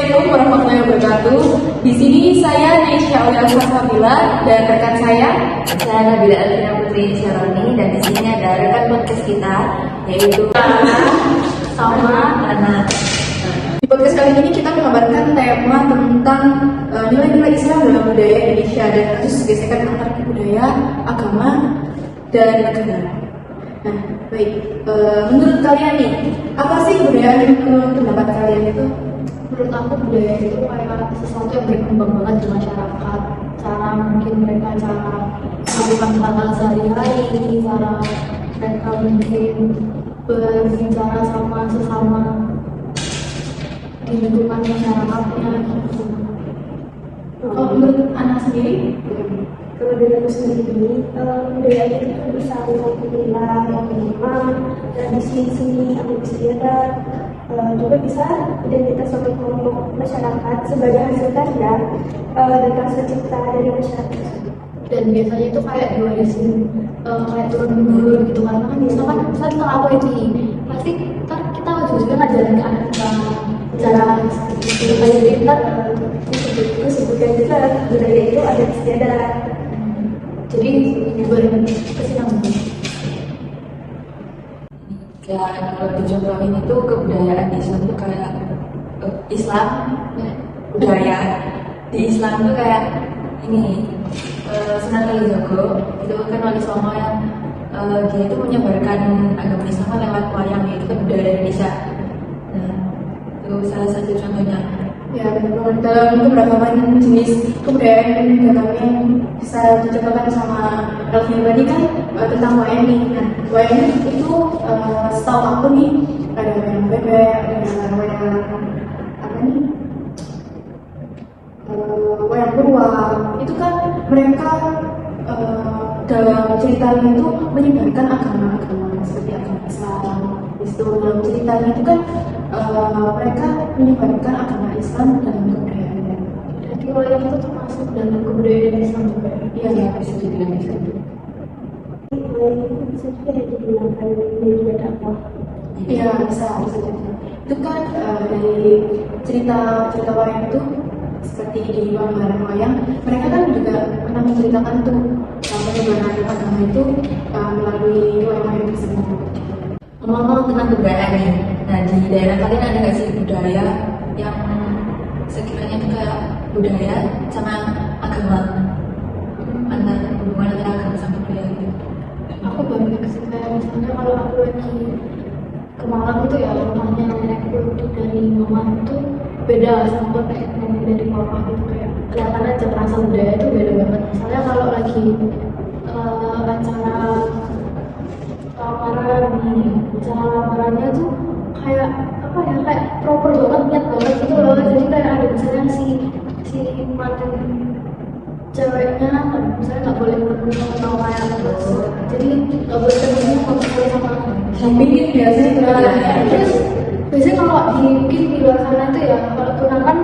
Assalamualaikum warahmatullahi wabarakatuh. Di sini saya Naisha Aulia Salsabila dan rekan saya Nabila Alvina Putri Syaroni, dan di sini ada rekan podcast kita yaitu sama Ana. Di podcast kali ini kita mengabarkan tema tentang nilai-nilai Islam dalam budaya Indonesia dan kasus gesekan antar budaya, agama, dan negara. Nah, baik. Menurut kalian nih, apa sih kebudayaan yang menurut pendapat kalian itu? Menurut aku budaya itu kayak sesuatu yang berkembang banget di masyarakat. Cara mungkin mereka melakukan hal-hal sehari-hari, cara mereka mungkin berbicara sama sesama di lingkungan masyarakatnya gitu. Kalau menurut anak sendiri, Kalau dari aku sendiri, budaya itu bisa mengikuti nilai, agama, tradisi, seni, adat istiadat, juga bisa identitas suatu kelompok masyarakat sebagai hasil karya dan rasa cipta dari masyarakat. Dan biasanya itu kayak diwarisin kayak turun menurun gitu, karena kan misalkan kalau aku ini pasti ntar kita juga ngajarin ke anak kita cara gitu, kayak ntar Itu sebutkan juga budaya itu adat istiadat. jadi diberi kesinambungan. Ya, kalau dicontohin itu kebudayaan Islam itu kayak Islam budaya di Islam itu kayak ini Sunan Kalijaga itu kan wali songo yang dia itu menyebarkan agama Islam kan lewat wayang, itu kan budaya Indonesia. Nah, itu salah satu contohnya. ya dalam beberapa jenis kebudayaan yang bisa dicontohkan sama Elvin tadi kan tentang wayang nih. Nah, wayang itu setahu aku nih ada wayang bebek, ada wayang apa nih? Wayang beruang. Itu kan mereka dalam ceritanya itu menyebarkan agama-agama seperti agama Islam. Itu dalam ceritanya itu kan mereka menyebarkan agama Islam dalam kebudayaan. Jadi wayang itu termasuk dalam kebudayaan Islam juga. Iya, ya, bisa dibilang itu. Budaya itu bisa juga digunakan media dakwah. Iya, bisa jadi. Itu kan dari cerita wayang itu seperti di Wayang Wayang, mereka kan juga pernah menceritakan tuh penyebaran agama itu melalui wayang-wayang tersebut. Ngomong tentang kebudayaan nih, nah di daerah kalian ada nggak sih budaya yang sekiranya itu kayak budaya sama agama, hubungan antara agama sama budaya gitu? Aku banyak sih, kayak misalnya kalau aku lagi ke Malang itu ya, rumahnya nenekku itu dari mama itu beda sama kayak nenek dari papa gitu, kayak kelihatan aja rasa budaya itu beda banget. Misalnya kalau lagi acara lamaran nih, acara lamarannya tuh kayak apa ya, kayak proper banget, niat banget gitu loh. Jadi kayak ada misalnya si mantan ceweknya misalnya nggak boleh ketemu sama wayang terus, jadi nggak boleh ketemu sama Tapi biasanya terus biasanya kalau mungkin di luar sana itu ya, kalau tunangan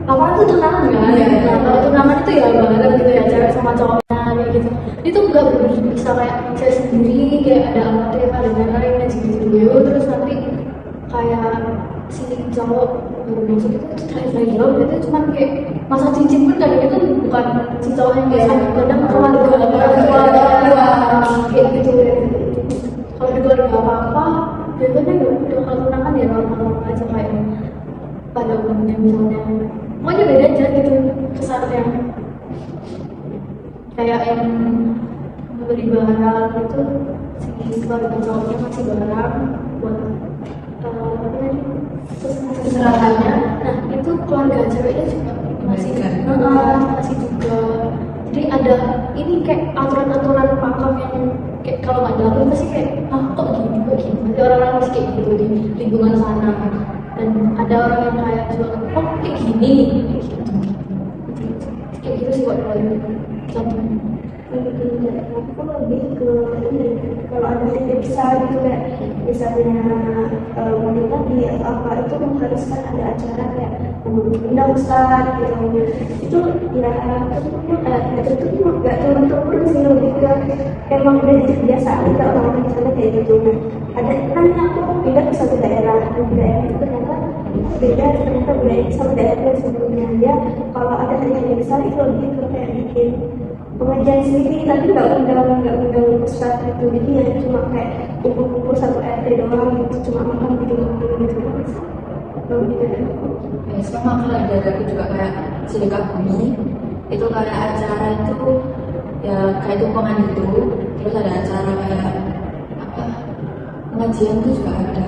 apa itu tunangan kan? Iya. Nah, kalau tunangan itu ya bareng gitu ya, cewek sama cowoknya kayak gitu. Itu nggak bener bisa kayak saya sendiri, kayak ada amatnya, ada lain dan gitu. Terus nanti kayak si cowok baru masuk itu lagi loh, itu cuma kayak masa cincin pun kadang itu bukan si cowok yang biasa, kadang keluarga kayak gitu. Kalau di keluarga apa-apa biasanya udah kalau tunangan ya normal aja kayak pada umumnya, misalnya pokoknya beda aja gitu kesannya. Kayak yang beri barang itu si keluarga cowoknya masih barang buat apa tadi keserahannya. Nah itu keluarga ceweknya juga masih juga. Jadi ada ini kayak aturan-aturan pakam yang kayak kalau nggak dilakuin pasti kayak kok gini. Nanti orang-orang masih kayak gitu di lingkungan sana. Dan ada orang yang kayak juga kayak gini kayak gitu sih buat contohnya. Aku lebih ke ini, kalau ada titik besar gitu kayak misalnya wanita di apa itu mengharuskan ada acara kayak undang besar gitu, itu ya itu nggak turun temurun sih, lebih ke emang udah jadi kebiasaan kalau orang misalnya kayak gitu. Ada kan aku pindah ke satu daerah itu ternyata beda ternyata budaya sama daerah sebelumnya. Dia kalau ada hari besar itu lebih ke kayak bikin pengajian sendiri, tapi nggak undang ustadz gitu. Jadi ya cuma kayak kumpul-kumpul satu RT doang gitu, cuma makan gitu gitu. Ya, sama kalau ada aku juga kayak sedekah bumi itu kayak acara itu ya kayak tumpengan gitu, terus ada acara kayak apa pengajian itu juga ada.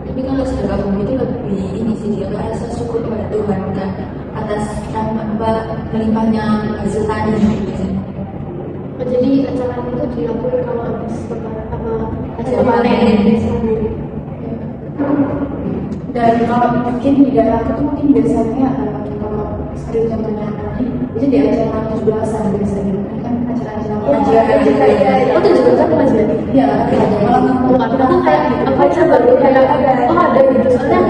Tapi kalau sedekah bumi itu lebih ini sih, dia kayak rasa syukur kepada Tuhan kan atas melimpahnya hasil tani gitu. Jadi acara itu dilakukan kalau habis lebaran apa acara panen. panen. Dan kalau mungkin di daerah aku tuh mungkin biasanya kalau sering contohnya tadi itu di acara 17-an biasanya kan acara-acara pengajian. Oh, 17-an pengajian? Iya, malam Bukan, karena kayak apa aja baru kayak ada gitu. Soalnya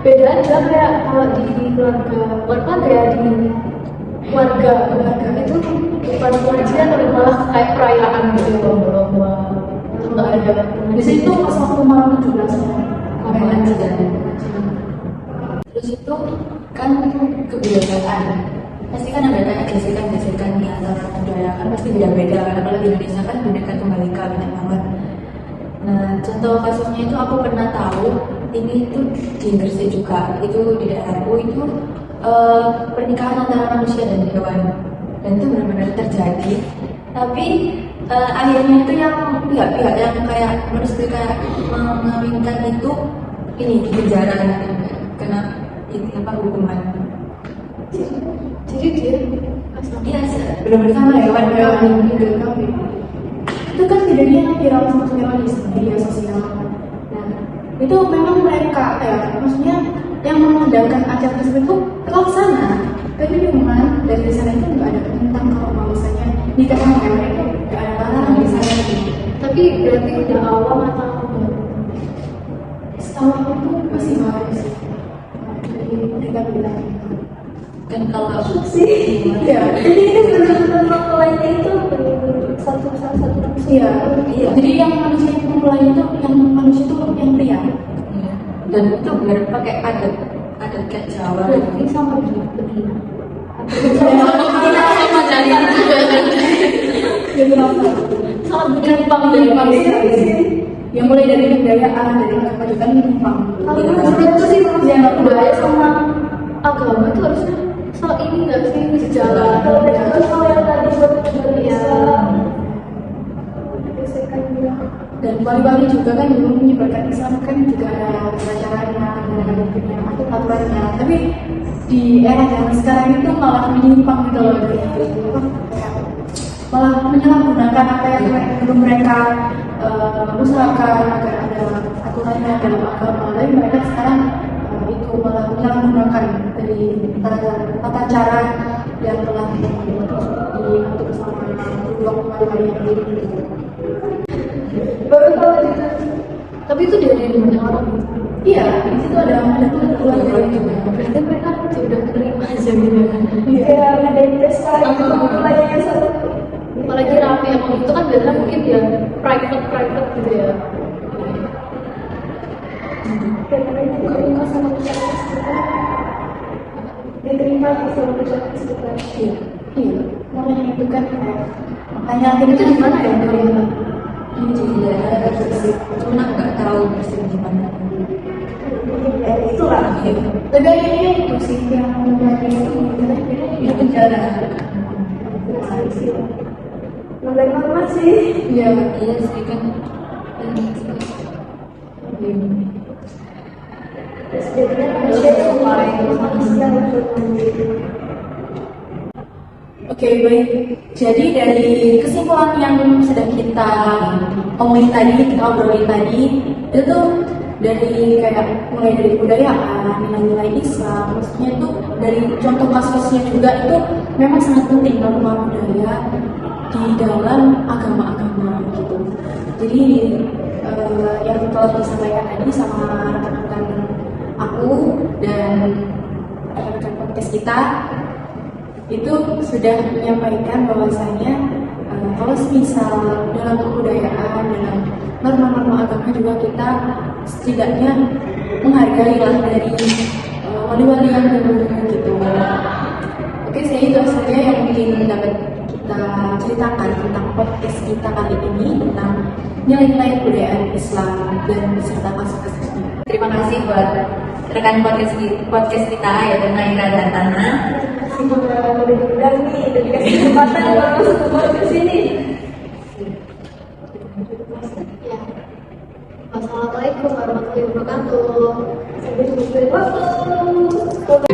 beda aja kayak kalau di keluarga, bukan keluarga ya, di keluarga itu bukan pengajian tapi malah kayak perayaan gitu, lomba-lomba. Nggak ada. biasanya itu pas waktu malam 17-an Pengajian. Terus itu kan kebudayaan pasti kan ada kayak gesekan di antara budaya kan pasti beda-beda kan, kalau di Indonesia kan Bhinneka Tunggal Ika banyak banget. Nah contoh kasusnya itu aku pernah tahu ini tuh di Gresik juga, itu di daerahku itu pernikahan antara manusia dan hewan, dan itu benar-benar terjadi. Tapi akhirnya itu yang pihak-pihak yang kayak menurut kayak mengawinkan itu ini di penjara gitu, kena ini apa hukuman. Jadi dia Iya, benar-benar sama hewan-hewan gitu kawin. Itu kan videonya viral di media sosial. Nah, itu memang mereka maksudnya yang mengundangkan acara tersebut itu terlaksana. Tapi memang dari sana itu nggak ada tentang kalau bahwasanya nikah sama hewan itu nggak ada larangan di sana. tapi berarti udah awam atau Setahu aku tuh masih baru sih. Jadi mereka bilang kan kalau sih. iya. Jadi ini benar-benar mempelainya itu benar-benar satu Iya, Iya. Jadi yang manusia itu mempelai itu, yang manusia itu yang pria. iya. Dan itu benar pakai adat kayak Jawa. berarti sama betina. Sama dari itu Yang apa? Sangat menyimpang Dari dari manusia. Yang mulai dari kebudayaan, dari kemajuan menyimpang. Kalau menurutku sih yang budaya sama agama itu harusnya soal ini nggak sih sejalan. Kalau yang tadi buat Iya. gesekan juga. Dan Bali juga kan dulu menyebarkan Islam kan juga ada acaranya, ada punya aturannya. Tapi di era zaman sekarang itu malah menyimpang gitu loh, malah menyalahgunakan apa yang dulu mereka usahakan agar ada aturannya dalam agama. Tapi mereka sekarang itu malah menyalahgunakan dari tata cara yang telah diatur sama dua yang ini. Baru tahu itu. Tapi itu dari banyak orang. Iya, di situ ada keluarga juga. Berarti mereka sudah terima aja gitu kan. Kayak ada pesta itu mempelainya yang satu. Apalagi rame emang itu kan biasanya mungkin ya private gitu ya. Karena diterima sama masyarakat sekitar. Diterima sama masyarakat sekitar. Iya, makanya itu kan makanya Itu di mana ya terima? di daerah Gresik, cuma nggak tahu persis di mana. Itulah. Tapi akhirnya itu sih yang membuat itu di penjara. Nambah mama sih. Iya, Iya sih kan. Terus jadinya manusia itu paling manusia yang bermandiri. Oke, baik. Jadi dari kesimpulan yang sedang kita omongin tadi, kita obrolin tadi, itu tuh dari kayak mulai dari kebudayaan, nilai-nilai Islam, maksudnya itu dari contoh kasusnya juga itu memang sangat penting norma budaya di dalam agama-agama gitu. Jadi yang telah disampaikan tadi sama rekan-rekan aku dan rekan-rekan podcast kita itu sudah menyampaikan bahwasanya kalau misal dalam kebudayaan, dalam norma-norma agama juga kita setidaknya menghargai lah dari wali-wali yang dulu gitu. Oke, saya itu saja yang mungkin dapat kita ceritakan tentang podcast kita kali ini tentang nilai-nilai kebudayaan Islam dan beserta kasus-kasusnya. Terima kasih buat rekan podcast kita yaitu Naira dan Tana. Semoga udah diundang nih, udah dikasih kesempatan baru ke sini. Ya. Wassalamualaikum warahmatullahi wabarakatuh. Sampai jumpa di waktu.